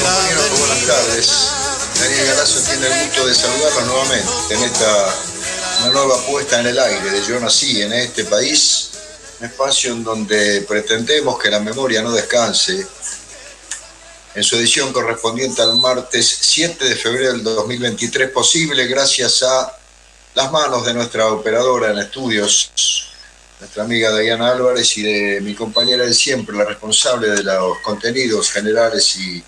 Compañeros, buenas tardes. Daniel Galazo tiene el gusto de saludarlos nuevamente en una nueva puesta en el aire de Yo Nací en este país, un espacio en donde pretendemos que la memoria no descanse, en su edición correspondiente al martes 7 de febrero del 2023, posible gracias a las manos de nuestra operadora en estudios, nuestra amiga Diana Álvarez, y de mi compañera de siempre, la responsable de los contenidos generales y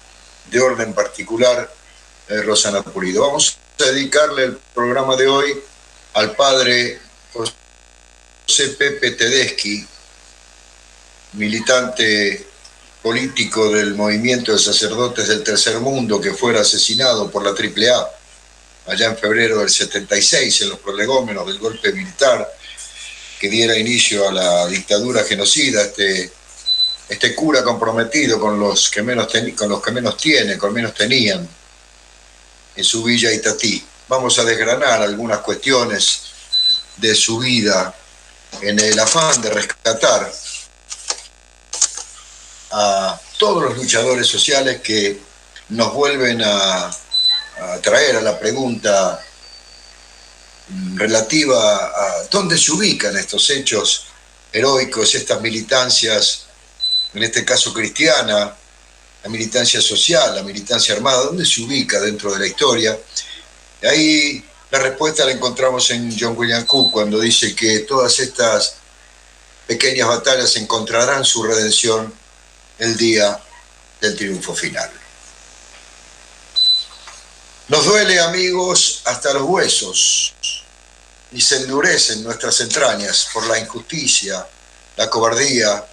de orden particular, Rosana Pulido. Vamos a dedicarle el programa de hoy al padre José Pepe Tedeschi, militante político del movimiento de sacerdotes del Tercer Mundo, que fuera asesinado por la AAA allá en febrero del 76, en los prolegómenos del golpe militar que diera inicio a la dictadura genocida. Este cura comprometido con los que menos tenían en su villa Itatí. Vamos a desgranar algunas cuestiones de su vida en el afán de rescatar a todos los luchadores sociales que nos vuelven a traer a la pregunta relativa a dónde se ubican estos hechos heroicos, estas militancias, en este caso cristiana, la militancia social, la militancia armada, dónde se ubica dentro de la historia. Y ahí la respuesta la encontramos en John William Cook, cuando dice que todas estas pequeñas batallas encontrarán su redención el día del triunfo final. Nos duele, amigos, hasta los huesos, y se endurecen nuestras entrañas por la injusticia, la cobardía.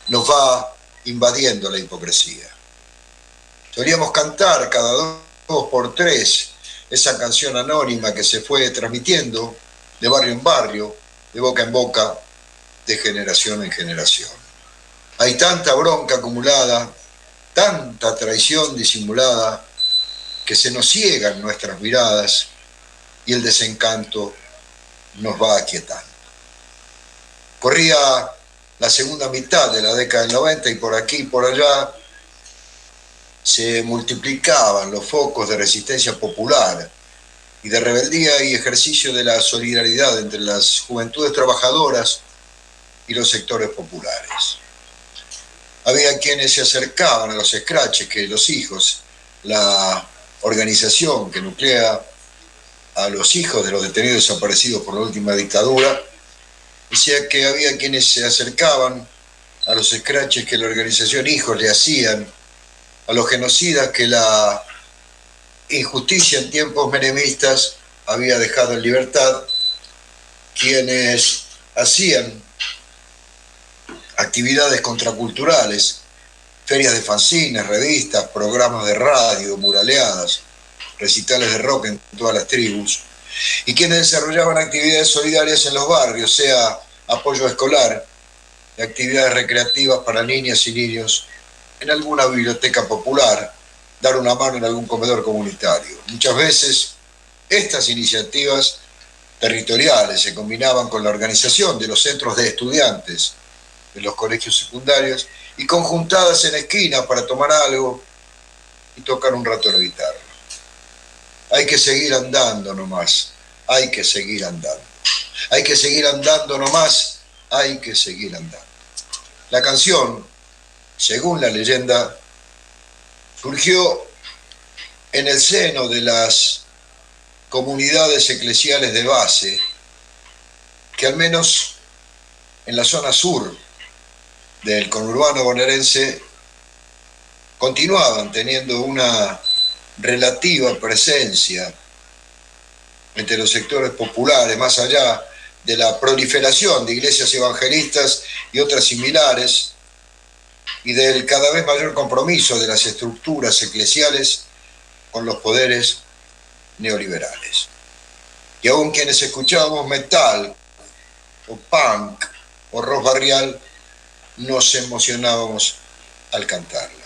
Nos va invadiendo la hipocresía. Solíamos cantar cada 2 por 3 esa canción anónima que se fue transmitiendo de barrio en barrio, de boca en boca, de generación en generación. Hay tanta bronca acumulada, tanta traición disimulada, que se nos ciegan nuestras miradas y el desencanto nos va aquietando. Corría la segunda mitad de la década del 90 y por aquí y por allá se multiplicaban los focos de resistencia popular y de rebeldía y ejercicio de la solidaridad entre las juventudes trabajadoras y los sectores populares. Había quienes se acercaban a los escraches que los hijos, la organización que nuclea a los hijos de los detenidos desaparecidos por la última dictadura, decía que había quienes se acercaban a los escraches que la organización Hijos le hacían a los genocidas que la injusticia en tiempos menemistas había dejado en libertad, quienes hacían actividades contraculturales, ferias de fanzines, revistas, programas de radio, muraleadas, recitales de rock en todas las tribus, y quienes desarrollaban actividades solidarias en los barrios, sea apoyo escolar, actividades recreativas para niñas y niños, en alguna biblioteca popular, dar una mano en algún comedor comunitario. Muchas veces estas iniciativas territoriales se combinaban con la organización de los centros de estudiantes de los colegios secundarios y conjuntadas en esquinas para tomar algo y tocar un rato la guitarra. Hay que seguir andando nomás, hay que seguir andando. Hay que seguir andando nomás, hay que seguir andando. La canción, según la leyenda, surgió en el seno de las comunidades eclesiales de base, que al menos en la zona sur del conurbano bonaerense continuaban teniendo una relativa presencia entre los sectores populares, más allá de la proliferación de iglesias evangelistas y otras similares, y del cada vez mayor compromiso de las estructuras eclesiales con los poderes neoliberales. Y aún quienes escuchábamos metal, o punk, o rock barrial, nos emocionábamos al cantarla.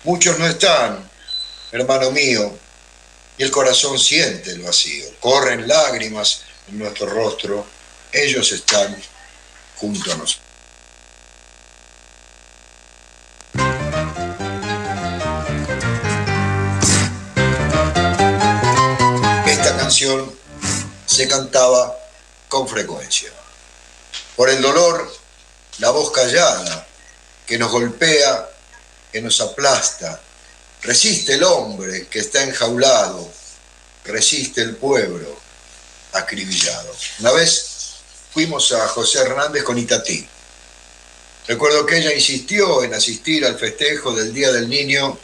Muchos no están, hermano mío, y el corazón siente el vacío. Corren lágrimas en nuestro rostro, ellos están junto a nosotros. Esta canción se cantaba con frecuencia. Por el dolor, la voz callada que nos golpea, que nos aplasta. Resiste el hombre que está enjaulado, resiste el pueblo acribillado. Una vez fuimos a José Hernández con Itatí. Recuerdo que ella insistió en asistir al festejo del Día del Niño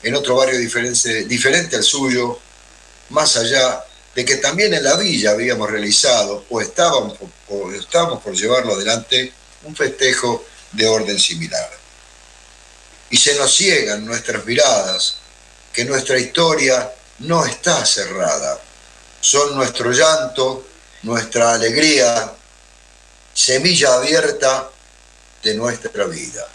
en otro barrio diferente al suyo, más allá de que también en la villa habíamos realizado o estábamos por llevarlo adelante un festejo de orden similar. Y se nos ciegan nuestras miradas, que nuestra historia no está cerrada. Son nuestro llanto, nuestra alegría, semilla abierta de nuestra vida.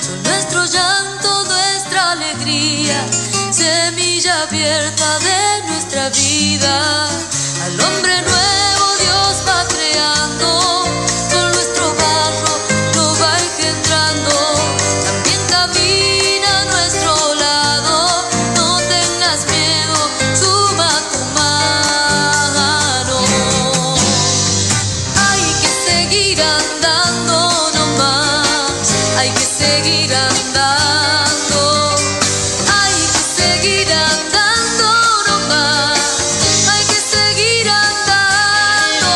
Son nuestro llanto, nuestra alegría, semilla abierta de nuestra vida. Al hombre nuevo Dios va creando, con nuestro barro lo va engendrando. También camina a nuestro lado, no tengas miedo, suma tu mano. Hay que seguir andando nomás, hay que seguir andando, hay que seguir andando nomás, hay que seguir andando.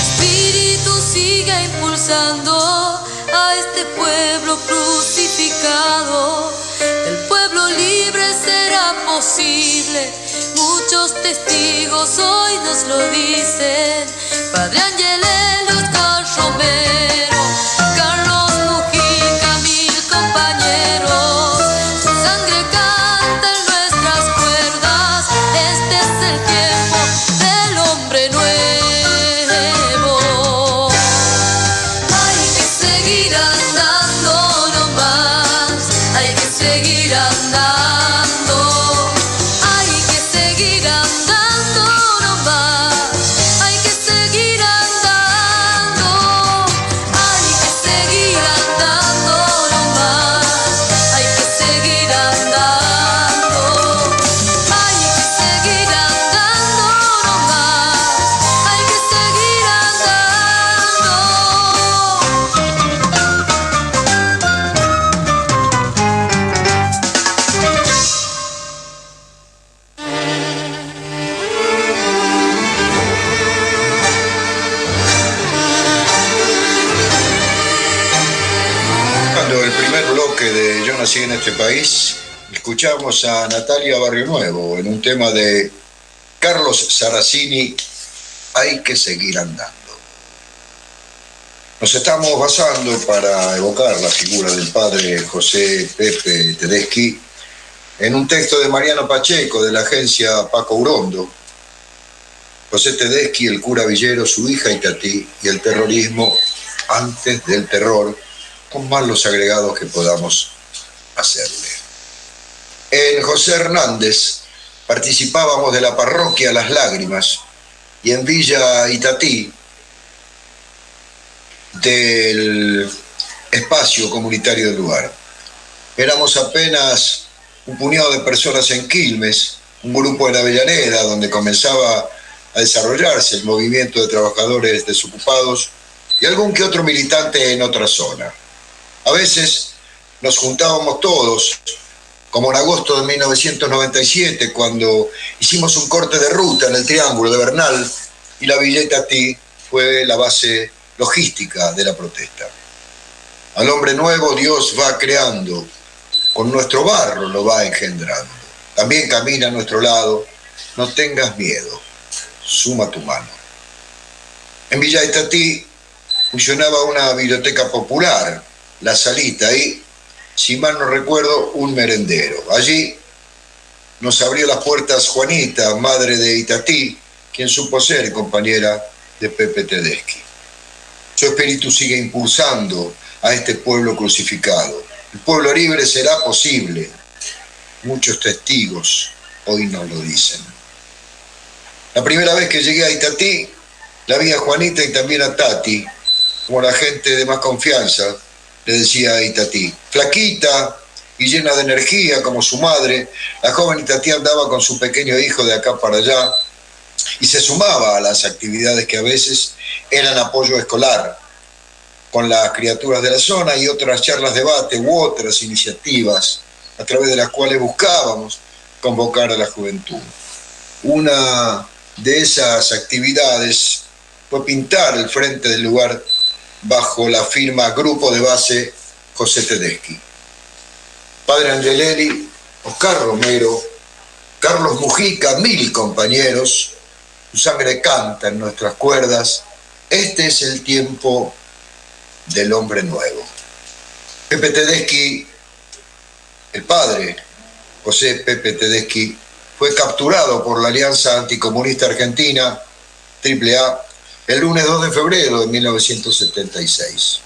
Espíritu siga impulsando a este pueblo crucificado. El pueblo libre será posible. Muchos testigos hoy nos lo dicen. Padre Ángel, Oscar Romero, Carlos seguir andando nomás, hay que seguir andando, hay que seguir andando nomás, hay que seguir andando, hay que seguir andando nomás, hay que seguir andando, hay que seguir andando nomás, hay que seguir andando. Cuando el primer bloque de Yo nací en este país, escuchamos a Natalia Barrio Nuevo en un tema de Carlos Saracini, Hay que seguir andando. Nos estamos basando para evocar la figura del padre José Pepe Tedeschi en un texto de Mariano Pacheco de la agencia Paco Urondo. José Tedeschi, el cura Villero, su hija Itatí y el terrorismo antes del terror, con más los agregados que podamos hacerle. En José Hernández participábamos de la parroquia Las Lágrimas y en Villa Itatí del espacio comunitario del lugar. Éramos apenas un puñado de personas en Quilmes, un grupo en Avellaneda, donde comenzaba a desarrollarse el movimiento de trabajadores desocupados y algún que otro militante en otra zona. A veces nos juntábamos todos, como en agosto de 1997, cuando hicimos un corte de ruta en el Triángulo de Bernal y la Villa Itatí fue la base logística de la protesta. Al hombre nuevo Dios va creando, con nuestro barro lo va engendrando. También camina a nuestro lado, no tengas miedo, suma tu mano. En Villa Itatí funcionaba una biblioteca popular, La Salita, y, si mal no recuerdo, un merendero. Allí nos abrió las puertas Juanita, madre de Itatí, quien supo ser compañera de Pepe Tedeschi. Su espíritu sigue impulsando a este pueblo crucificado. El pueblo libre será posible. Muchos testigos hoy nos lo dicen. La primera vez que llegué a Itatí, la vi a Juanita y también a Tati, como la gente de más confianza, le decía a Itatí. Flaquita y llena de energía como su madre, la joven Itatí andaba con su pequeño hijo de acá para allá y se sumaba a las actividades que a veces eran apoyo escolar, con las criaturas de la zona y otras charlas, debate u otras iniciativas a través de las cuales buscábamos convocar a la juventud. Una de esas actividades fue pintar el frente del lugar bajo la firma Grupo de Base José Tedeschi. Padre Angelelli, Oscar Romero, Carlos Mujica, 1000 compañeros, su sangre canta en nuestras cuerdas. Este es el tiempo del hombre nuevo. Pepe Tedeschi, el padre José Pepe Tedeschi, fue capturado por la Alianza Anticomunista Argentina, AAA, el lunes 2 de febrero de 1976.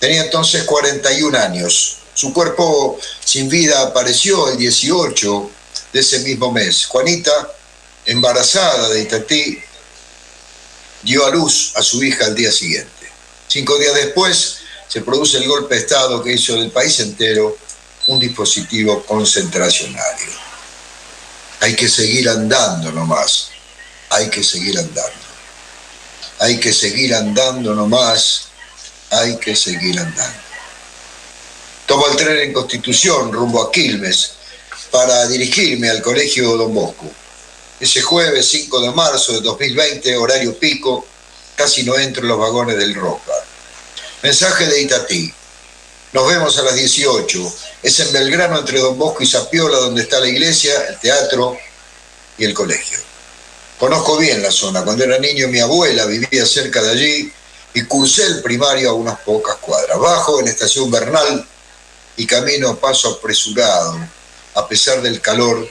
Tenía entonces 41 años. Su cuerpo sin vida apareció el 18 de ese mismo mes. Juanita, embarazada de Itatí, dio a luz a su hija al día siguiente. 5 días después se produce el golpe de Estado que hizo del país entero un dispositivo concentracionario. Hay que seguir andando nomás, hay que seguir andando. Hay que seguir andando nomás, hay que seguir andando. Tomo el tren en Constitución rumbo a Quilmes para dirigirme al Colegio Don Bosco. Ese jueves 5 de marzo de 2020, horario pico, casi no entro en los vagones del Roca. Mensaje de Itatí. Nos vemos a las 18. Es en Belgrano entre Don Bosco y Zapiola, donde está la iglesia, el teatro y el colegio. Conozco bien la zona. Cuando era niño mi abuela vivía cerca de allí y cursé el primario a unas pocas cuadras. Bajo en Estación Bernal y camino a paso apresurado, a pesar del calor,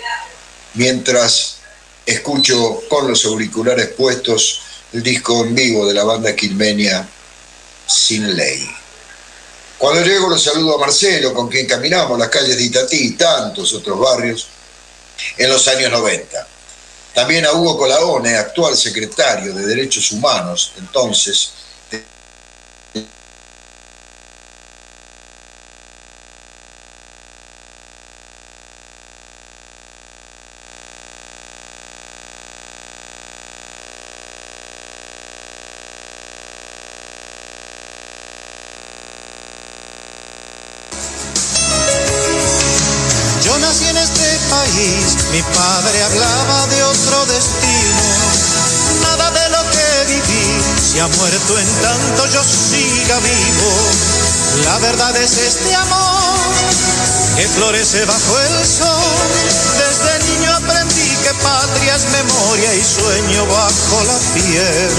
mientras escucho con los auriculares puestos el disco en vivo de la banda quilmeña Sin Ley. Cuando llego lo saludo a Marcelo, con quien caminamos las calles de Itatí y tantos otros barrios en los años 90. También a Hugo Colaone, actual secretario de Derechos Humanos, entonces. Yo nací en este país, mi padre hablaba de otro destino. Nada de lo que viví se ha muerto en tanto yo siga vivo. La verdad es este amor que florece bajo el sol. Desde niño aprendí que patria es memoria y sueño bajo la piel.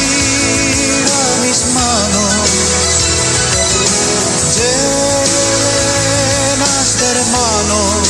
Mira mis manos llenas de hermanos,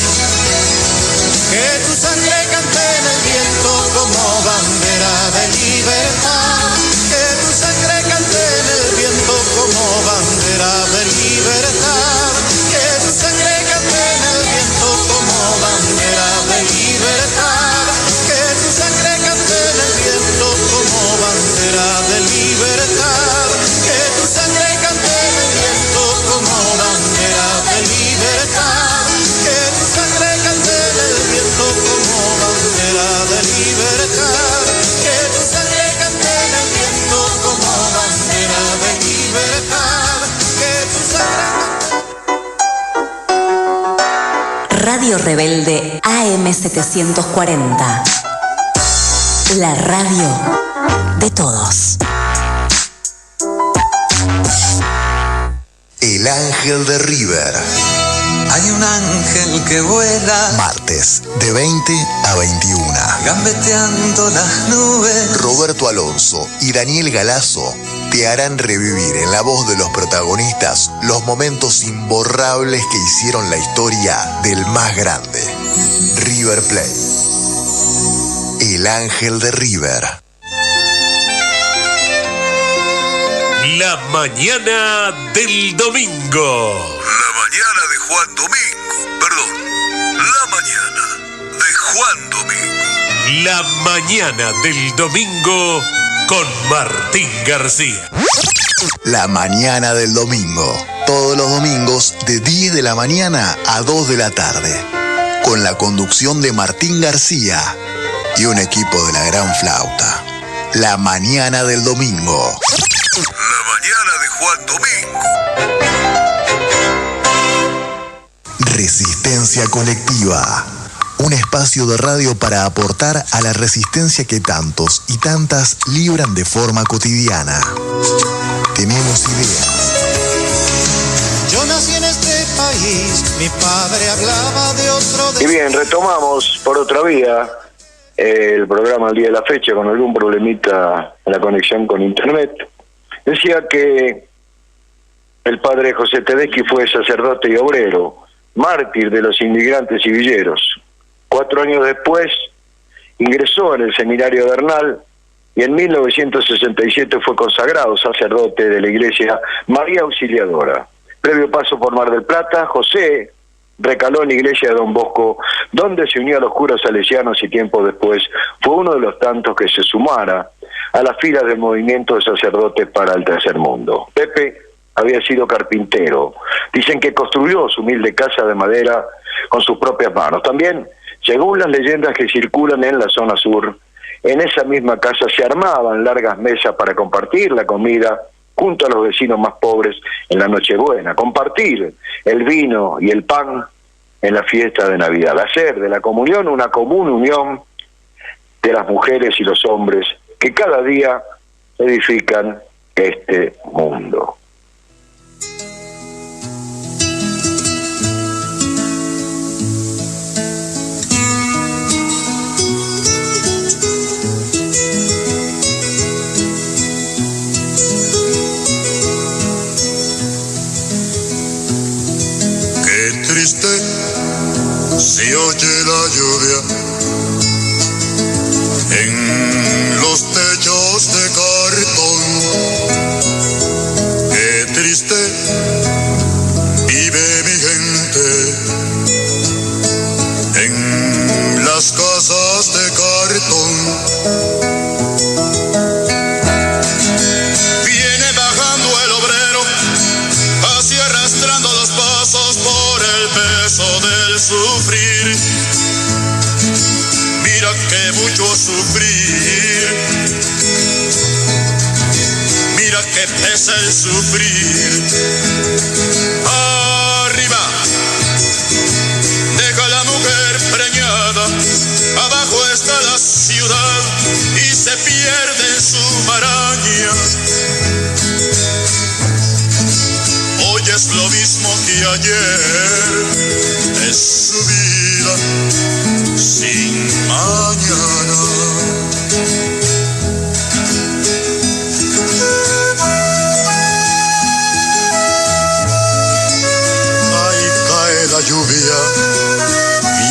que tu sangre cante en el viento como bandera de libertad, que tu sangre cante en el viento como bandera de libertad, que tu sangre cante en el viento como bandera de libertad, que tu sangre cante en el viento como bandera de libertad, que tu sangre cante en el viento como bandera de libertad, que tu sangre cante en el viento como bandera de libertad, que tu sangre cante en el viento como bandera de libertad, que tu sangre. Radio Rebelde AM740. La radio de todos. El ángel de River. Hay un ángel que vuela, Martes, de 20 a 21. gambeteando las nubes. Roberto Alonso y Daniel Galazo te harán revivir en la voz de los protagonistas los momentos imborrables que hicieron la historia del más grande, River Plate. El ángel de River. La mañana del domingo. La mañana de Juan Domingo. Perdón. La mañana de Juan Domingo. La mañana del domingo con Martín García. La mañana del domingo. Todos los domingos de 10 de la mañana a 2 de la tarde. Con la conducción de Martín García y un equipo de la Gran Flauta. La mañana del domingo. La mañana de Juan Domingo. Resistencia colectiva. Un espacio de radio para aportar a la resistencia que tantos y tantas libran de forma cotidiana. Tenemos ideas. Yo nací en este país, mi padre hablaba de otro Y bien, retomamos por otra vía el programa al día de la fecha con algún problemita en la conexión con internet. Decía que el padre José Tedeschi fue sacerdote y obrero, mártir de los inmigrantes y villeros. 4 años después ingresó en el seminario de Bernal y en 1967 fue consagrado sacerdote de la iglesia María Auxiliadora. Previo paso por Mar del Plata, José recaló en la iglesia de Don Bosco, donde se unió a los curas salesianos y tiempo después fue uno de los tantos que se sumara a las filas del movimiento de sacerdotes para el tercer mundo. Pepe había sido carpintero. Dicen que construyó su humilde casa de madera con sus propias manos. También, según las leyendas que circulan en la zona sur, en esa misma casa se armaban largas mesas para compartir la comida junto a los vecinos más pobres en la Nochebuena, compartir el vino y el pan en la fiesta de Navidad, hacer de la comunión una común unión de las mujeres y los hombres que cada día edifican este mundo. Se oye la lluvia en los techos de cartón. que pesa el sufrir. Arriba, deja la mujer preñada, abajo está la ciudad y se pierde en su maraña. Hoy es lo mismo que ayer, es su vida sin mañana. La lluvia,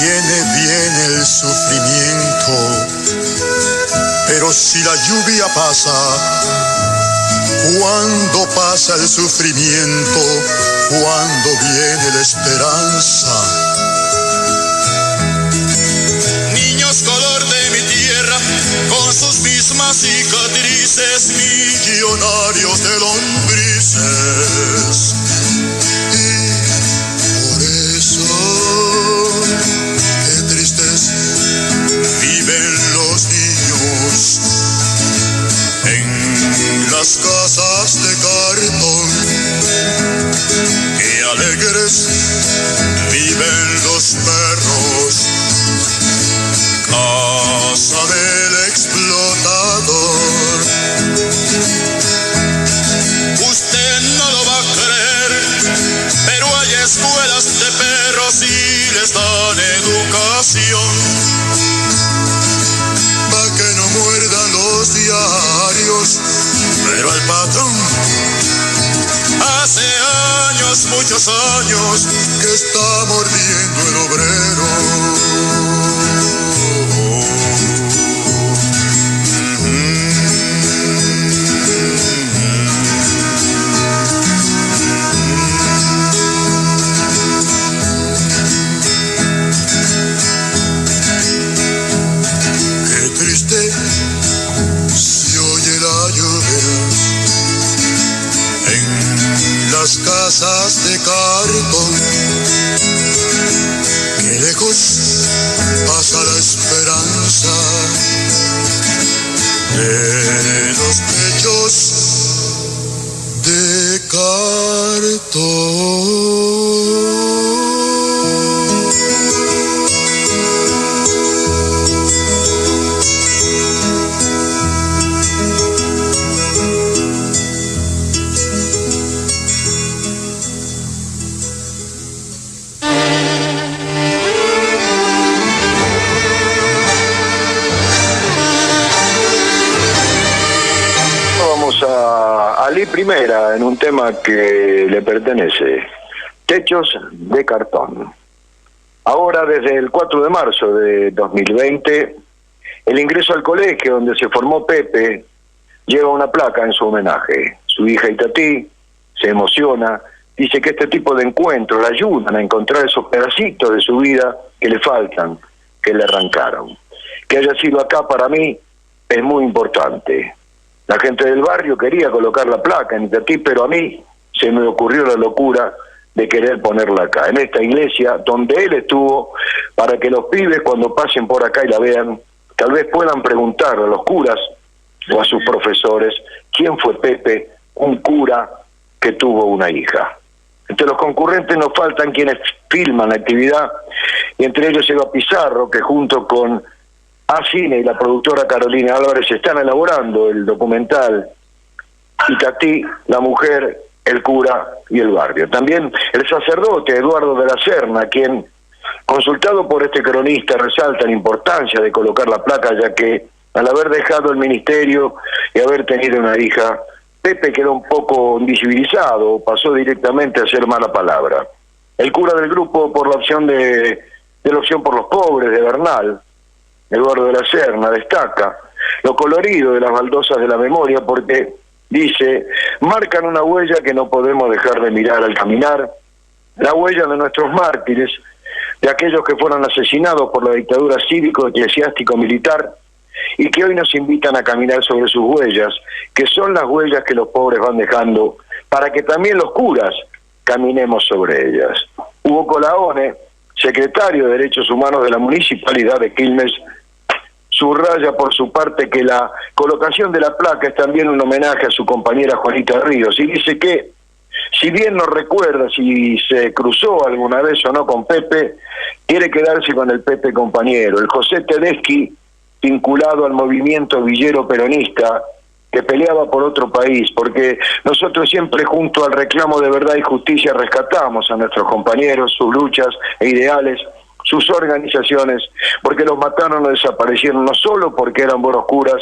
viene el sufrimiento, pero si la lluvia pasa, ¿cuándo pasa el sufrimiento? ¿Cuándo viene la esperanza? Niños color de mi tierra, con sus mismas cicatrices, millonarios de lombrices. Qué tristes viven los niños en las casas de cartón. Qué alegres viven los perros, casa del explotador. Usted no lo va a creer, pero hay escuelas de perros y les dan educación, pa' que no muerdan los diarios. Pero el patrón hace años, muchos años, que está mordiendo el obrero. Casas de cartón, que lejos pasa la esperanza de los pechos de cartón. Ali Primera en un tema que le pertenece, Techos de Cartón. Ahora, desde el 4 de marzo de 2020, el ingreso al colegio donde se formó Pepe lleva una placa en su homenaje. Su hija Itatí se emociona, dice que este tipo de encuentros le ayudan a encontrar esos pedacitos de su vida que le faltan, que le arrancaron. Que haya sido acá para mí es muy importante. La gente del barrio quería colocar la placa en Itatí, pero a mí se me ocurrió la locura de querer ponerla acá, en esta iglesia donde él estuvo, para que los pibes cuando pasen por acá y la vean, tal vez puedan preguntar a los curas o a sus profesores quién fue Pepe, un cura que tuvo una hija. Entre los concurrentes nos faltan quienes filman la actividad, y entre ellos Eva Pizarro, que junto con Cine y la productora Carolina Álvarez están elaborando el documental Itatí, la mujer, el cura y el barrio. También el sacerdote Eduardo de la Serna, quien, consultado por este cronista, resalta la importancia de colocar la placa, ya que al haber dejado el ministerio y haber tenido una hija, Pepe quedó un poco invisibilizado, pasó directamente a ser mala palabra. El cura del grupo por la opción de la opción por los pobres de Bernal, Eduardo de la Serna, destaca lo colorido de las baldosas de la memoria porque, dice, marcan una huella que no podemos dejar de mirar al caminar, la huella de nuestros mártires, de aquellos que fueron asesinados por la dictadura cívico-eclesiástico-militar y que hoy nos invitan a caminar sobre sus huellas, que son las huellas que los pobres van dejando, para que también los curas caminemos sobre ellas. Hugo Colaone, secretario de Derechos Humanos de la Municipalidad de Quilmes, subraya por su parte que la colocación de la placa es también un homenaje a su compañera Juanita Ríos, y dice que, si bien no recuerda si se cruzó alguna vez o no con Pepe, quiere quedarse con el Pepe compañero, el José Tedeschi, vinculado al movimiento villero peronista, que peleaba por otro país, porque nosotros siempre junto al reclamo de verdad y justicia rescatamos a nuestros compañeros, sus luchas e ideales, sus organizaciones, porque los mataron o desaparecieron no solo porque eran buenos curas,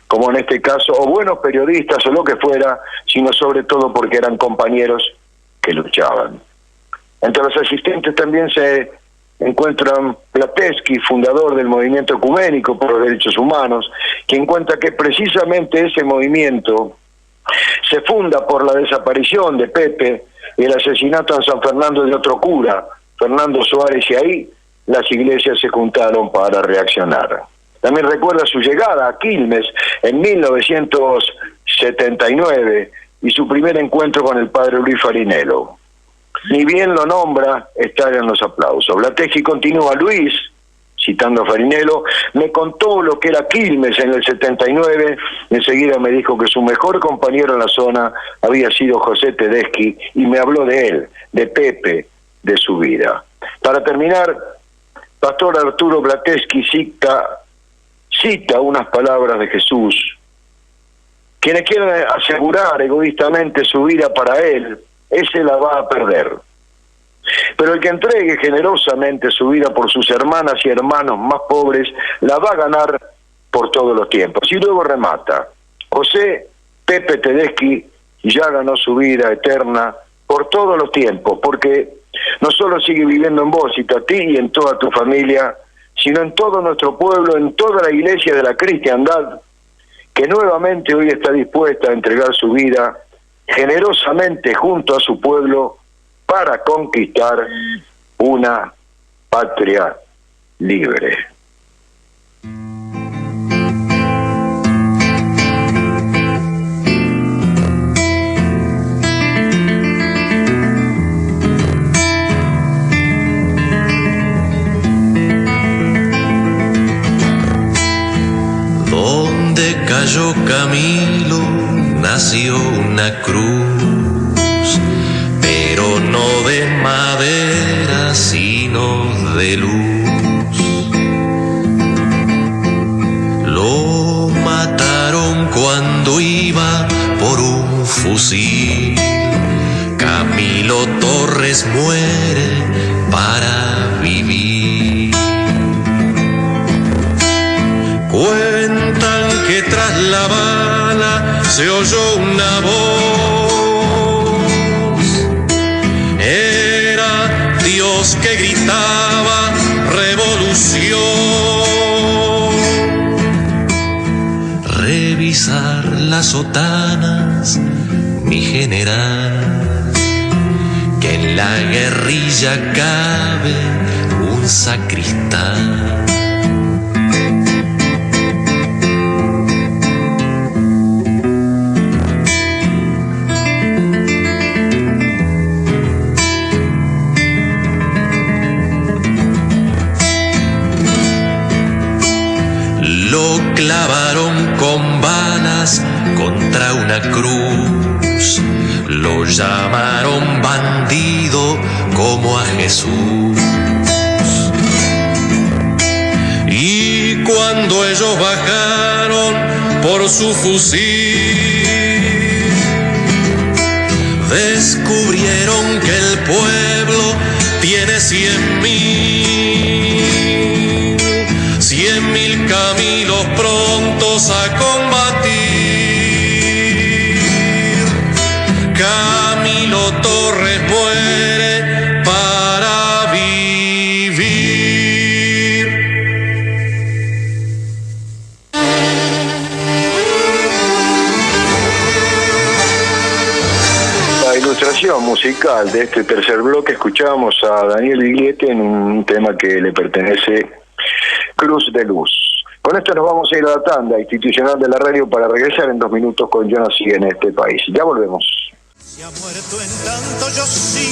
como en este caso, o buenos periodistas o lo que fuera, sino sobre todo porque eran compañeros que luchaban. Entre los asistentes también se encuentran Platesky, fundador del movimiento ecuménico por los derechos humanos, quien cuenta que precisamente ese movimiento se funda por la desaparición de Pepe y el asesinato en San Fernando de otro cura, Fernando Suárez, y ahí las iglesias se juntaron para reaccionar. También recuerda su llegada a Quilmes en 1979 y su primer encuentro con el padre Luis Farinello. Ni bien lo nombra, estallan los aplausos. Platesky continúa: Luis, citando a Farinello, me contó lo que era Quilmes en el 79, enseguida me dijo que su mejor compañero en la zona había sido José Tedeschi y me habló de él, de Pepe, de su vida. Para terminar, Pastor Arturo Platesky cita unas palabras de Jesús: quienes quieran asegurar egoístamente su vida para él, ese la va a perder. Pero el que entregue generosamente su vida por sus hermanas y hermanos más pobres, la va a ganar por todos los tiempos. Y luego remata: José Pepe Tedeschi ya ganó su vida eterna por todos los tiempos, porque no solo sigue viviendo en vos, y a ti y en toda tu familia, sino en todo nuestro pueblo, en toda la iglesia de la cristiandad, que nuevamente hoy está dispuesta a entregar su vida generosamente junto a su pueblo para conquistar una patria libre. Donde cayó Camilo nació una cruz, pero no de madera, sino de luz. Lo mataron cuando iba por un fusil. Camilo Torres muere para vivir. Cuentan que tras la bala se oyó una voz. Era Dios que gritaba revolución. Revisar las sotanas, mi general, que en la guerrilla cabe un sacristán. Clavaron con balas contra una cruz, lo llamaron bandido como a Jesús. Y cuando ellos bajaron por su fusil, descubrieron que el pueblo tiene 100.000 Camilos prontos a combatir. Camilo Torres muere para vivir. La ilustración musical de este tercer bloque, escuchábamos a Daniel Biglietti en un tema que le pertenece, Cruz de Luz. Con esto nos vamos a ir a la tanda institucional de la radio para regresar en 2 minutos con Yo nací en este país. Ya volvemos.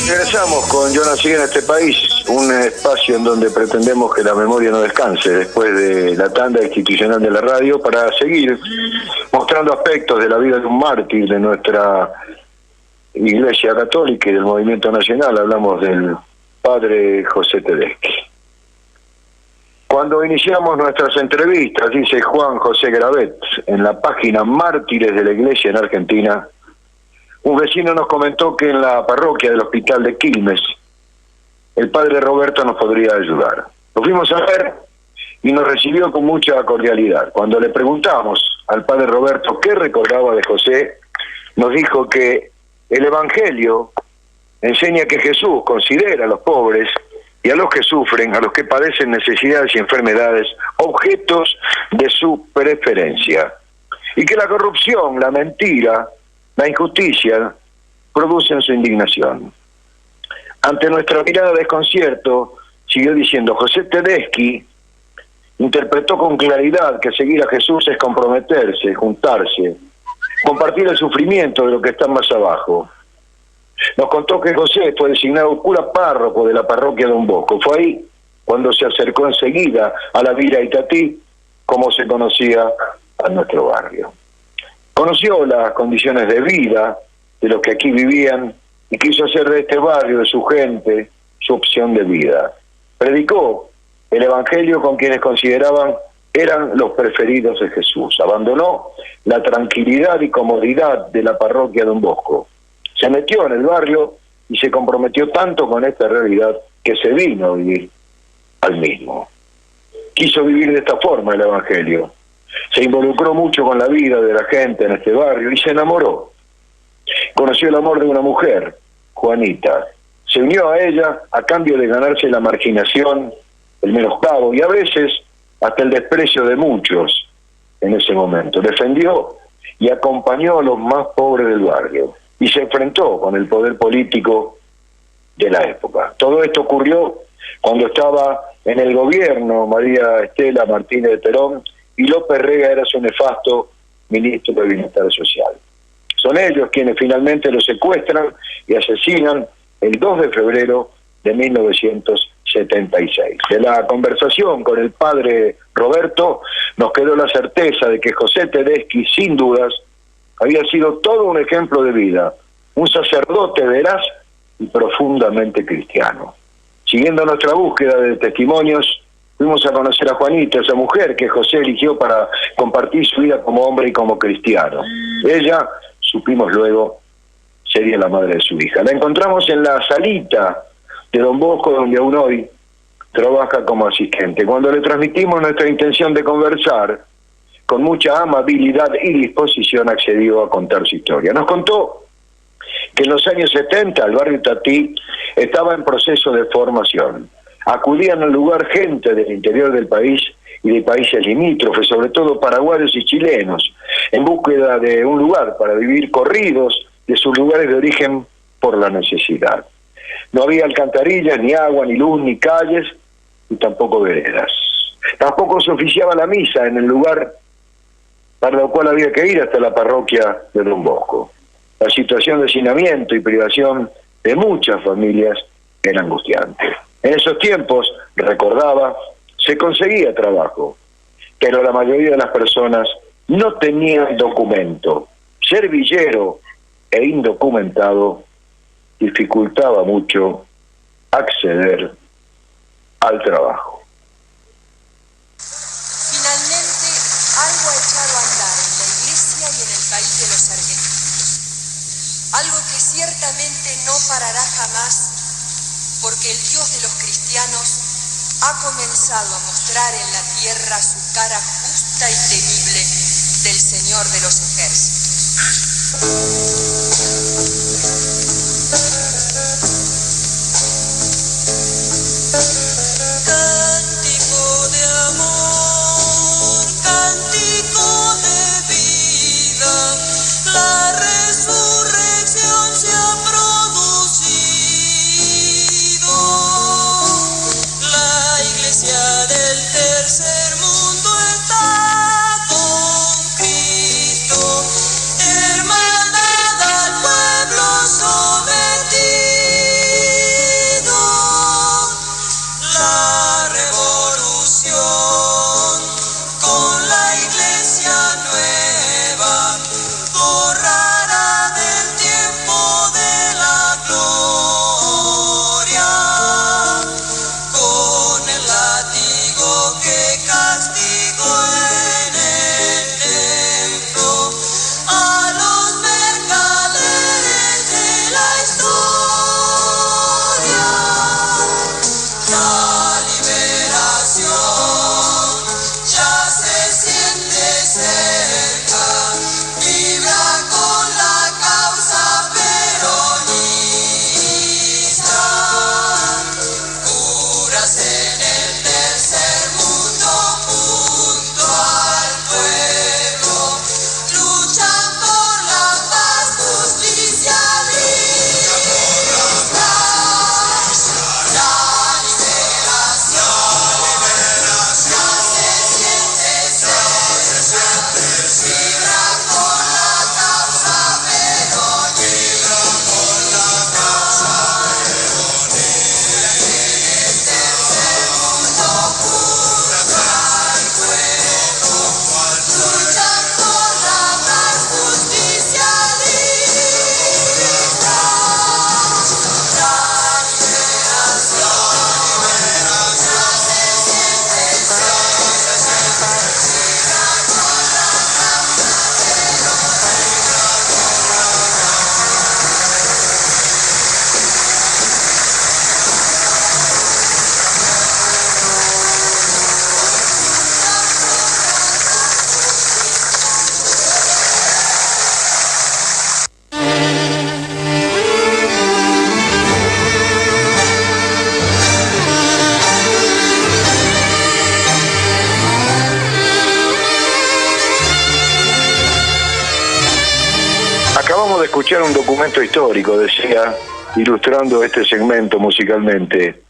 Regresamos con Yo nací en este país, un espacio en donde pretendemos que la memoria no descanse después de la tanda institucional de la radio, para seguir mostrando aspectos de la vida de un mártir de nuestra Iglesia Católica y del movimiento nacional. Hablamos del padre José Tedeschi. Cuando iniciamos nuestras entrevistas, dice Juan José Gravet, en la página Mártires de la Iglesia en Argentina, un vecino nos comentó que en la parroquia del Hospital de Quilmes, el padre Roberto nos podría ayudar. Lo fuimos a ver y nos recibió con mucha cordialidad. Cuando le preguntamos al padre Roberto qué recordaba de José, nos dijo que el Evangelio enseña que Jesús considera a los pobres y a los que sufren, a los que padecen necesidades y enfermedades, objetos de su preferencia. Y que la corrupción, la mentira, la injusticia producen su indignación. Ante nuestra mirada de desconcierto, siguió diciendo, José Tedeschi interpretó con claridad que seguir a Jesús es comprometerse, juntarse, compartir el sufrimiento de los que están más abajo. Nos contó que José fue designado cura párroco de la parroquia Don Bosco. Fue ahí cuando se acercó enseguida a la Villa Itatí, como se conocía a nuestro barrio. Conoció las condiciones de vida de los que aquí vivían y quiso hacer de este barrio, de su gente, su opción de vida. Predicó el Evangelio con quienes consideraban eran los preferidos de Jesús. Abandonó la tranquilidad y comodidad de la parroquia Don Bosco. Se metió en el barrio y se comprometió tanto con esta realidad que se vino a vivir al mismo. Quiso vivir de esta forma el Evangelio. Se involucró mucho con la vida de la gente en este barrio y se enamoró. Conoció el amor de una mujer, Juanita. Se unió a ella a cambio de ganarse la marginación, el menoscabo y a veces hasta el desprecio de muchos en ese momento. Defendió y acompañó a los más pobres del barrio y se enfrentó con el poder político de la época. Todo esto ocurrió cuando estaba en el gobierno María Estela Martínez de Perón y López Rega era su nefasto ministro de Bienestar Social. Son ellos quienes finalmente lo secuestran y asesinan el 2 de febrero de 1976. De la conversación con el padre Roberto nos quedó la certeza de que José Tedeschi, sin dudas, había sido todo un ejemplo de vida, un sacerdote veraz y profundamente cristiano. Siguiendo nuestra búsqueda de testimonios, fuimos a conocer a Juanita, esa mujer que José eligió para compartir su vida como hombre y como cristiano. Ella, supimos luego, sería la madre de su hija. La encontramos en la salita de Don Bosco, donde aún hoy trabaja como asistente. Cuando le transmitimos nuestra intención de conversar, con mucha amabilidad y disposición accedió a contar su historia. Nos contó que en los años 70 el barrio Itatí estaba en proceso de formación. Acudían al lugar gente del interior del país y de países limítrofes, sobre todo paraguayos y chilenos, en búsqueda de un lugar para vivir, corridos de sus lugares de origen por la necesidad. No había alcantarillas, ni agua, ni luz, ni calles, y tampoco veredas. Tampoco se oficiaba la misa en el lugar para lo cual había que ir hasta la parroquia de Don Bosco. La situación de hacinamiento y privación de muchas familias era angustiante. En esos tiempos, recordaba, se conseguía trabajo, pero la mayoría de las personas no tenían documento. Ser villero e indocumentado dificultaba mucho acceder al trabajo. Finalmente, algo ha echado a andar en la iglesia y en el país de los argentinos. Algo que ciertamente no parará jamás, porque el Dios de los cristianos ha comenzado a mostrar en la tierra su cara justa y temible del Señor de los Cántico de amor, cántico de vida, la resurrección se ha producido. La iglesia del tercer mundo está con Cristo, hermanada escuchar un documento histórico, decía, ilustrando este segmento musicalmente.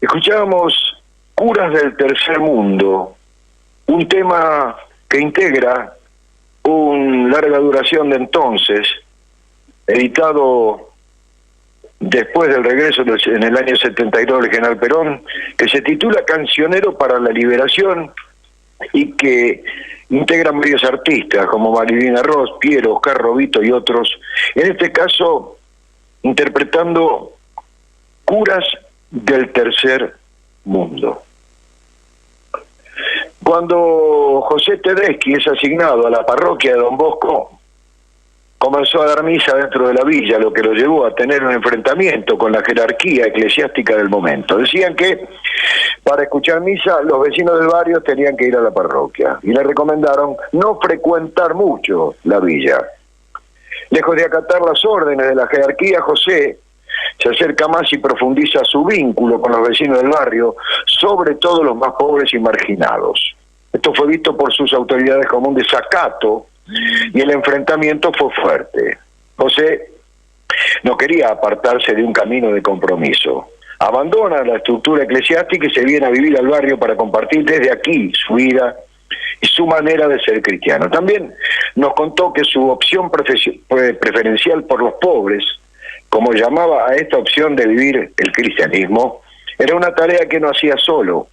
Escuchábamos Curas del Tercer Mundo, un tema que integra un larga duración de entonces, editado después del regreso en el año 72 del general Perón, que se titula Cancionero para la Liberación y que integran varios artistas como Marilina Ross, Piero, Oscar Robito y otros, en este caso interpretando Curas del Tercer Mundo. Cuando José Tedeschi es asignado a la parroquia de Don Bosco, comenzó a dar misa dentro de la villa, lo que lo llevó a tener un enfrentamiento con la jerarquía eclesiástica del momento. Decían que para escuchar misa los vecinos del barrio tenían que ir a la parroquia y le recomendaron no frecuentar mucho la villa. Lejos de acatar las órdenes de la jerarquía, José se acerca más y profundiza su vínculo con los vecinos del barrio, sobre todo los más pobres y marginados. Esto fue visto por sus autoridades como un desacato y el enfrentamiento fue fuerte. José no quería apartarse de un camino de compromiso. Abandona la estructura eclesiástica y se viene a vivir al barrio para compartir desde aquí su vida y su manera de ser cristiano. También nos contó que su opción preferencial por los pobres, como llamaba a esta opción de vivir el cristianismo, era una tarea que no hacía solo.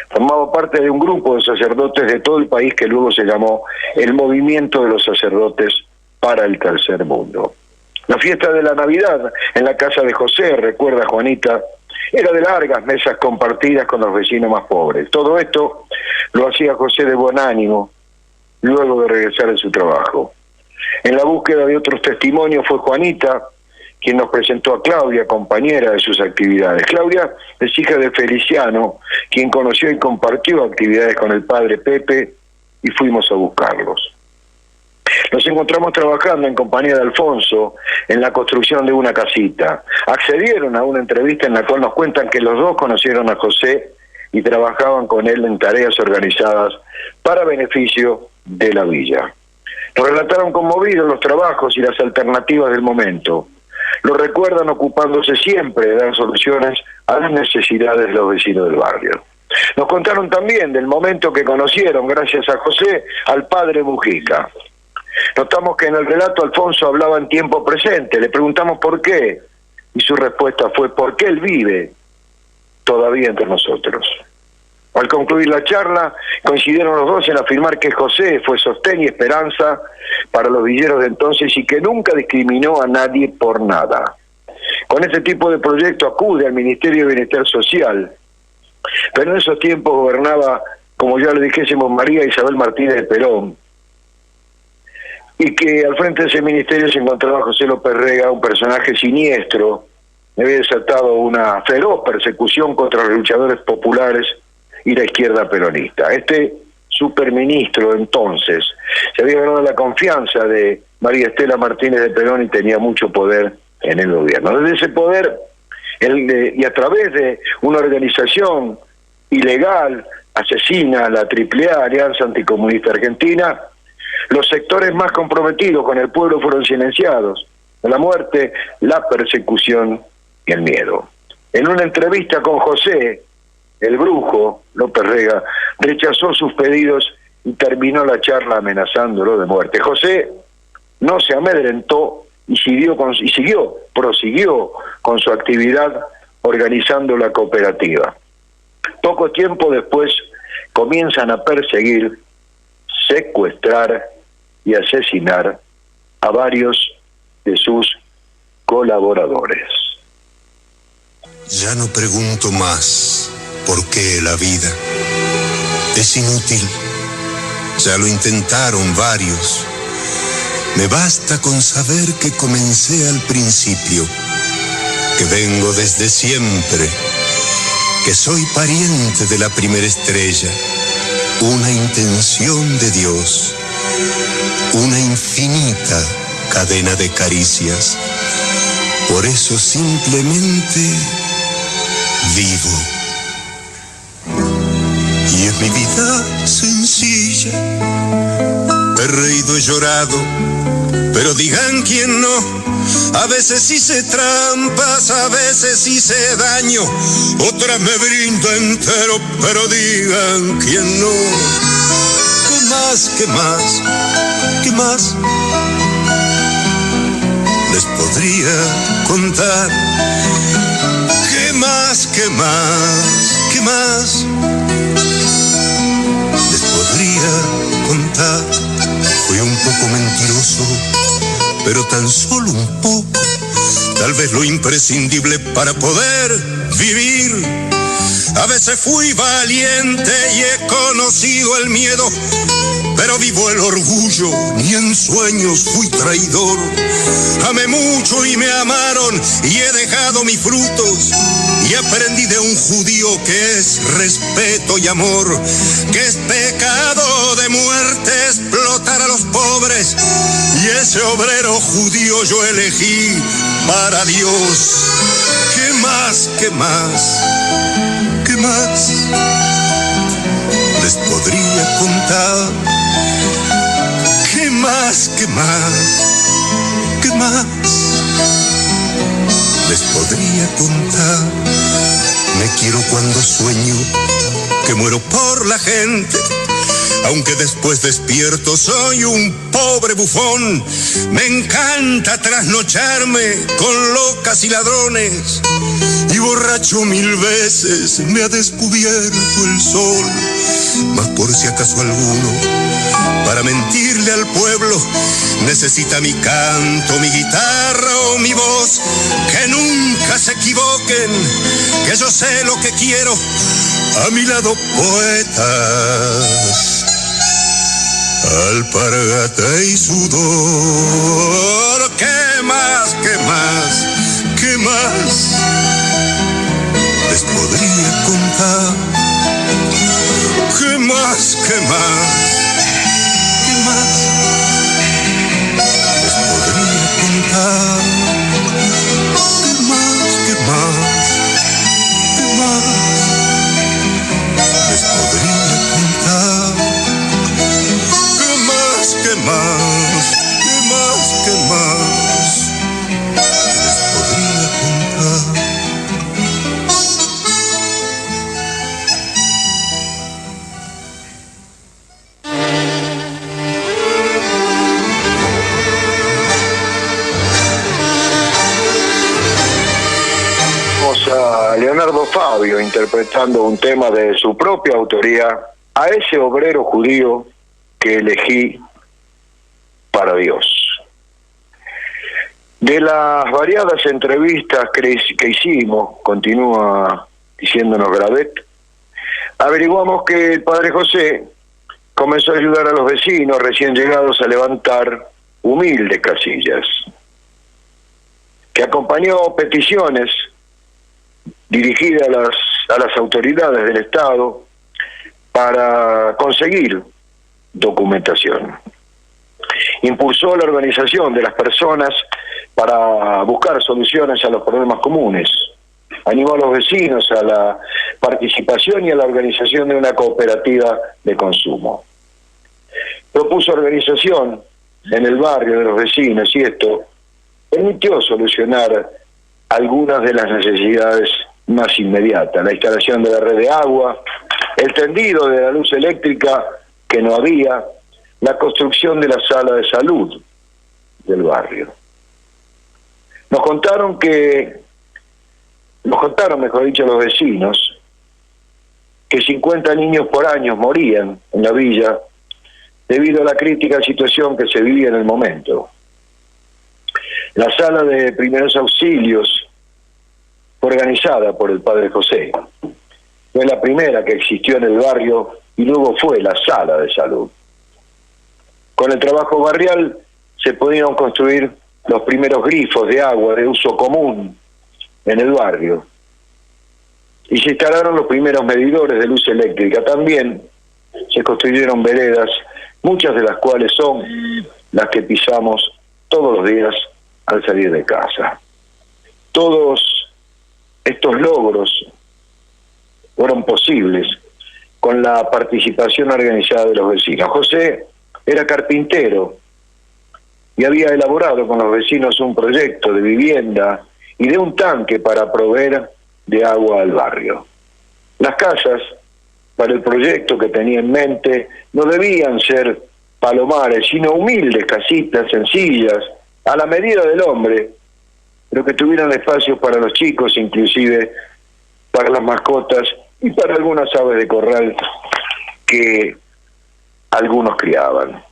Formaba parte de un grupo de sacerdotes de todo el país que luego se llamó el Movimiento de los Sacerdotes para el Tercer Mundo. La fiesta de la Navidad en la casa de José, recuerda Juanita, era de largas mesas compartidas con los vecinos más pobres. Todo esto lo hacía José de buen ánimo, luego de regresar de su trabajo. En la búsqueda de otros testimonios fue Juanita quien nos presentó a Claudia, compañera de sus actividades. Claudia es hija de Feliciano, quien conoció y compartió actividades con el padre Pepe, y fuimos a buscarlos. Nos encontramos trabajando en compañía de Alfonso en la construcción de una casita. Accedieron a una entrevista en la cual nos cuentan que los dos conocieron a José y trabajaban con él en tareas organizadas para beneficio de la villa. Nos relataron conmovidos los trabajos y las alternativas del momento. Lo recuerdan ocupándose siempre de dar soluciones a las necesidades de los vecinos del barrio. Nos contaron también del momento que conocieron, gracias a José, al padre Mujica. Notamos que en el relato Alfonso hablaba en tiempo presente. Le preguntamos por qué, y su respuesta fue porque él vive todavía entre nosotros. Al concluir la charla, coincidieron los dos en afirmar que José fue sostén y esperanza para los villeros de entonces y que nunca discriminó a nadie por nada. Con este tipo de proyecto acude al Ministerio de Bienestar Social, pero en esos tiempos gobernaba, como ya le dijésemos, María Isabel Martínez de Perón, y que al frente de ese ministerio se encontraba José López Rega, un personaje siniestro, que había desatado una feroz persecución contra los luchadores populares y la izquierda peronista. Este superministro entonces se había ganado la confianza de María Estela Martínez de Perón y tenía mucho poder en el gobierno. Desde ese poder, y a través de una organización ilegal, asesina, la AAA, Alianza Anticomunista Argentina, los sectores más comprometidos con el pueblo fueron silenciados. La muerte, la persecución y el miedo. En una entrevista con José, el brujo López Rega rechazó sus pedidos y terminó la charla amenazándolo de muerte. José no se amedrentó y prosiguió con su actividad organizando la cooperativa. Poco tiempo después comienzan a perseguir, secuestrar y asesinar a varios de sus colaboradores. Ya no pregunto más por qué la vida. Es inútil. Ya lo intentaron varios. Me basta con saber que comencé al principio, que vengo desde siempre, que soy pariente de la primera estrella, una intención de Dios, una infinita cadena de caricias. Por eso simplemente vivo. Y es mi vida sencilla. He reído, he llorado, pero digan quién no. A veces hice trampas, a veces hice daño, otras me brindo entero, pero digan quién no. ¿Qué más, qué más, qué más les podría contar? ¿Qué más, qué más, qué más les podría contar? Fui un poco mentiroso, pero tan solo un poco, tal vez lo imprescindible para poder vivir. A veces fui valiente y he conocido el miedo, pero vivo el orgullo, ni en sueños fui traidor. Amé mucho y me amaron y he dejado mis frutos, y aprendí de un judío que es respeto y amor, que es pecado de muerte explotar a los pobres, y ese obrero judío yo elegí para Dios. ¿Qué más, qué más, qué más les podría contar? ¿Qué más, qué más, qué más les podría contar? Me quiero cuando sueño que muero por la gente, aunque después despierto soy un pobre bufón. Me encanta trasnocharme con locas y ladrones, y borracho 1000 veces me ha descubierto el sol. Mas por si acaso alguno, para mentirle al pueblo, necesita mi canto, mi guitarra o mi voz, que nunca se equivoquen, que yo sé lo que quiero. A mi lado poetas, alpargata y sudor. ¿Qué más, qué más, qué más les podría contar? ¿Qué más, qué más, qué más les podría contar? ¿Qué más, qué más, qué más les podría contar? ¿Qué más, qué más, qué más, qué más les podría contar? A Leonardo Fabio interpretando un tema de su propia autoría, A ese obrero judío que elegí para Dios. De las variadas entrevistas que hicimos, continúa diciéndonos Gravet, averiguamos que el padre José comenzó a ayudar a los vecinos recién llegados a levantar humildes casillas, que acompañó peticiones dirigida a las autoridades del Estado para conseguir documentación. Impulsó la organización de las personas para buscar soluciones a los problemas comunes. Animó a los vecinos a la participación y a la organización de una cooperativa de consumo. Propuso organización en el barrio de los vecinos y esto permitió solucionar algunas de las necesidades más inmediatas: la instalación de la red de agua, el tendido de la luz eléctrica que no había, la construcción de la sala de salud del barrio. Nos contaron, mejor dicho, los vecinos, que 50 niños por año morían en la villa debido a la crítica situación que se vivía en el momento. La sala de primeros auxilios fue organizada por el padre José. Fue la primera que existió en el barrio y luego fue la sala de salud. Con el trabajo barrial se pudieron construir los primeros grifos de agua de uso común en el barrio y se instalaron los primeros medidores de luz eléctrica. También se construyeron veredas, muchas de las cuales son las que pisamos todos los días al salir de casa. Todos estos logros fueron posibles con la participación organizada de los vecinos. José era carpintero y había elaborado con los vecinos un proyecto de vivienda y de un tanque para proveer de agua al barrio. Las casas, para el proyecto que tenía en mente, no debían ser palomares, sino humildes casitas sencillas, a la medida del hombre, pero que tuvieran espacios para los chicos, inclusive para las mascotas y para algunas aves de corral que algunos criaban.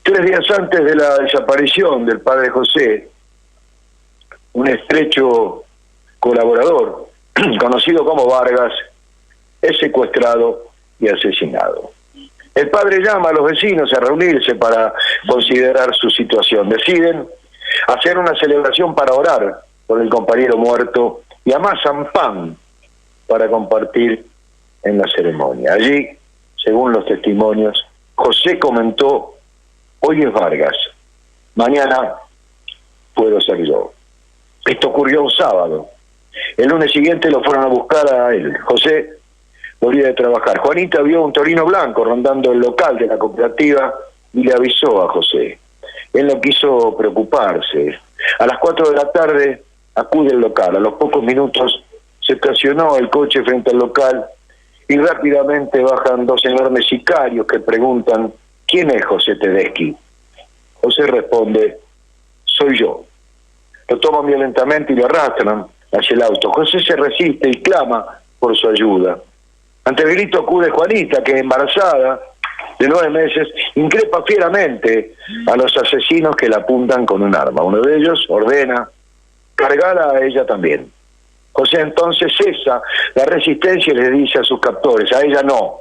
3 días antes de la desaparición del padre José, un estrecho colaborador, conocido como Vargas, es secuestrado y asesinado. El padre llama a los vecinos a reunirse para considerar su situación. Deciden hacer una celebración para orar por el compañero muerto y amasan pan para compartir en la ceremonia. Allí, según los testimonios, José comentó: hoy es Vargas, mañana puedo ser yo. Esto ocurrió un sábado. El lunes siguiente lo fueron a buscar a él. José volvía de trabajar. Juanita vio un torino blanco rondando el local de la cooperativa y le avisó a José. Él no quiso preocuparse. A las 4 de la tarde acude al local. A los pocos minutos se estacionó el coche frente al local y rápidamente bajan 2 enormes sicarios que preguntan: ¿quién es José Tedeschi? José responde: soy yo. Lo toman violentamente y lo arrastran hacia el auto. José se resiste y clama por su ayuda. Ante el grito acude Juanita, que embarazada de 9 meses, increpa fieramente a los asesinos que la apuntan con un arma. Uno de ellos ordena cargarla a ella también. José entonces cesa la resistencia y le dice a sus captores: a ella no.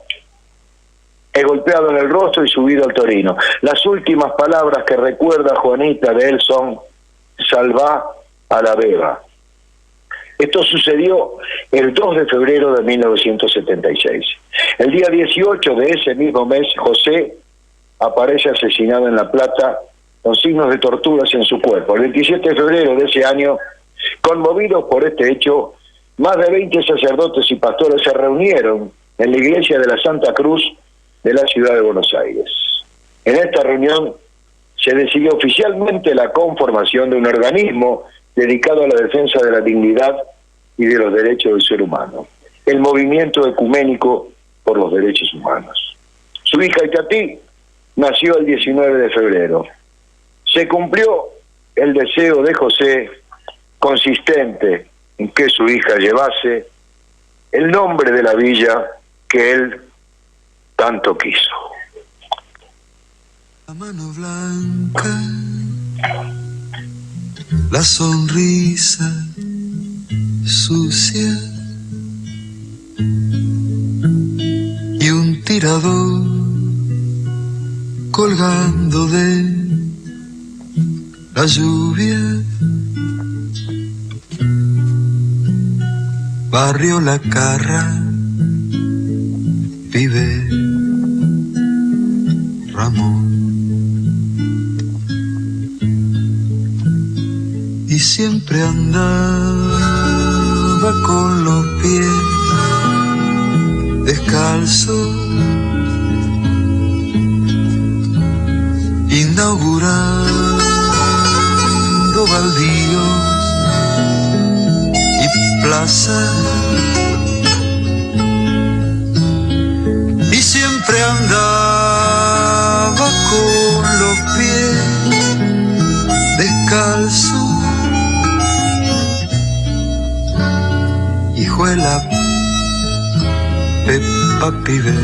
Es golpeado en el rostro y subido al torino. Las últimas palabras que recuerda Juanita de él son: salvá a la beba. Esto sucedió el 2 de febrero de 1976. El día 18 de ese mismo mes, José aparece asesinado en La Plata con signos de torturas en su cuerpo. El 27 de febrero de ese año, conmovidos por este hecho, más de 20 sacerdotes y pastores se reunieron en la iglesia de la Santa Cruz de la ciudad de Buenos Aires. En esta reunión se decidió oficialmente la conformación de un organismo dedicado a la defensa de la dignidad y de los derechos del ser humano, el Movimiento Ecuménico por los Derechos Humanos. Su hija Itatí nació el 19 de febrero. Se cumplió el deseo de José, consistente en que su hija llevase el nombre de la villa que él tanto quiso. La mano blanca, la sonrisa sucia y un tirador colgando de la lluvia. Barrio La Carra vive Ramón. Y siempre andaba con los pies descalzos, inaugurando baldíos y plazas. Y siempre andaba con los pies descalzos. Hijuela Pepa Pibe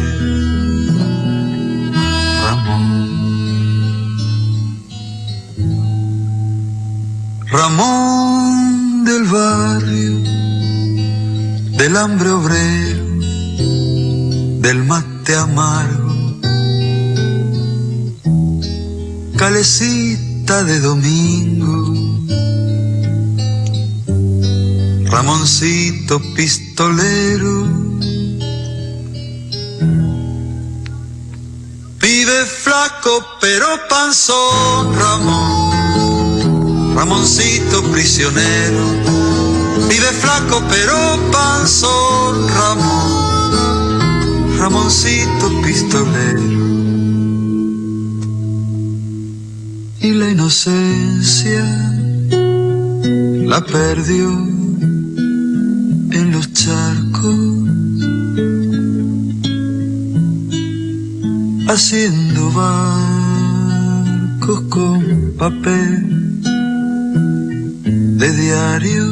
Ramón. Ramón del barrio, del hambre obrero, del mate amargo, calecita de domingo, Ramoncito pistolero, pibe flaco pero panzón, Ramón, Ramoncito prisionero, pibe flaco pero panzón, Ramón, Ramoncito pistolero. y la inocencia la perdió en los charcos, haciendo barcos con papel de diario,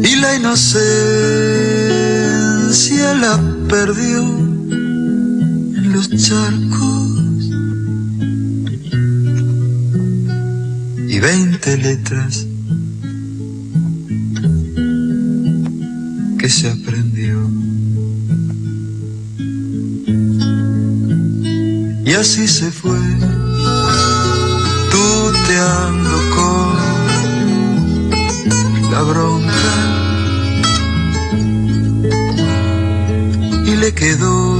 y la inocencia la perdió en los charcos, y 20 letras que se aprendió. Y así se fue, tuteando con la bronca, y le quedó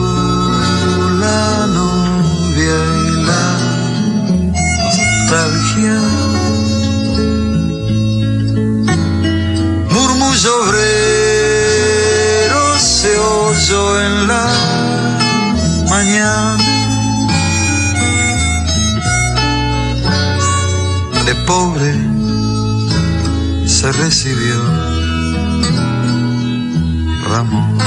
la novia y la nostalgia. Murmullo obrero se oyó en la mañana, de pobre se recibió Ramón.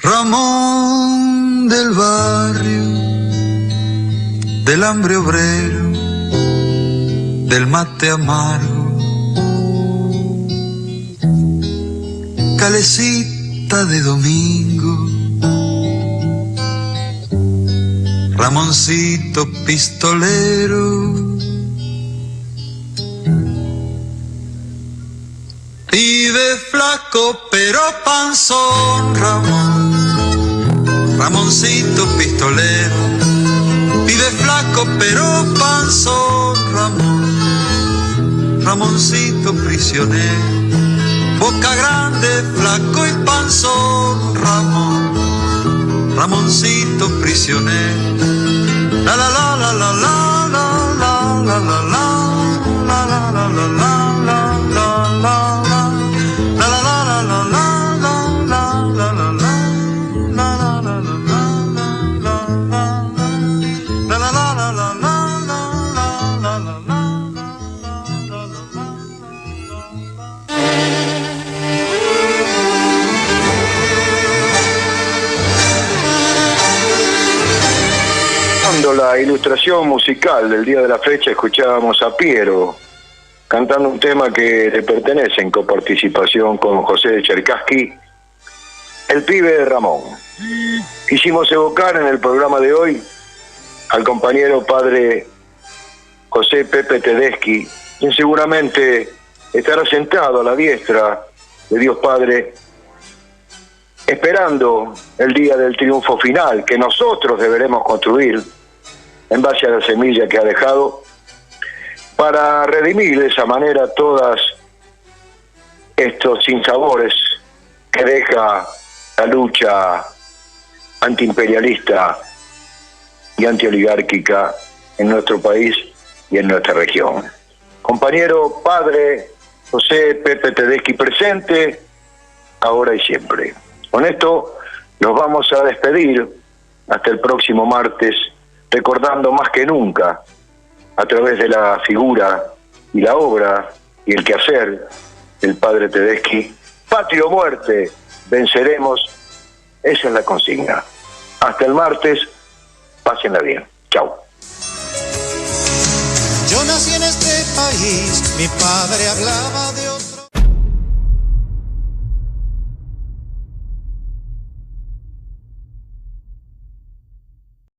Ramón del barrio, del hambre obrero, del mate amargo, calecita de domingo, Ramoncito pistolero, pibe flaco pero panzón, Ramón, Ramoncito pistolero, pibe flaco pero panzón, Ramón, Ramoncito prisionero, boca grande, flaco y panzón, Ramón, Ramoncito prisionero. La la la la la la la la la la la la la la la la. La ilustración musical del día de la fecha, escuchábamos a Piero cantando un tema que le pertenece en coparticipación con José de Cherkassky, El pibe de Ramón. Quisimos evocar en el programa de hoy al compañero padre José Pepe Tedeschi, quien seguramente estará sentado a la diestra de Dios Padre, esperando el día del triunfo final que nosotros deberemos construir en base a la semilla que ha dejado, para redimir de esa manera todas estos sinsabores que deja la lucha antiimperialista y antioligárquica en nuestro país y en nuestra región. Compañero padre José Pepe Tedeschi presente, ahora y siempre. Con esto nos vamos a despedir hasta el próximo martes, recordando más que nunca, a través de la figura y la obra y el quehacer del padre Tedeschi, patria o muerte, venceremos, esa es la consigna. Hasta el martes, pásenla bien. Chao. Yo nací en este país, mi padre hablaba de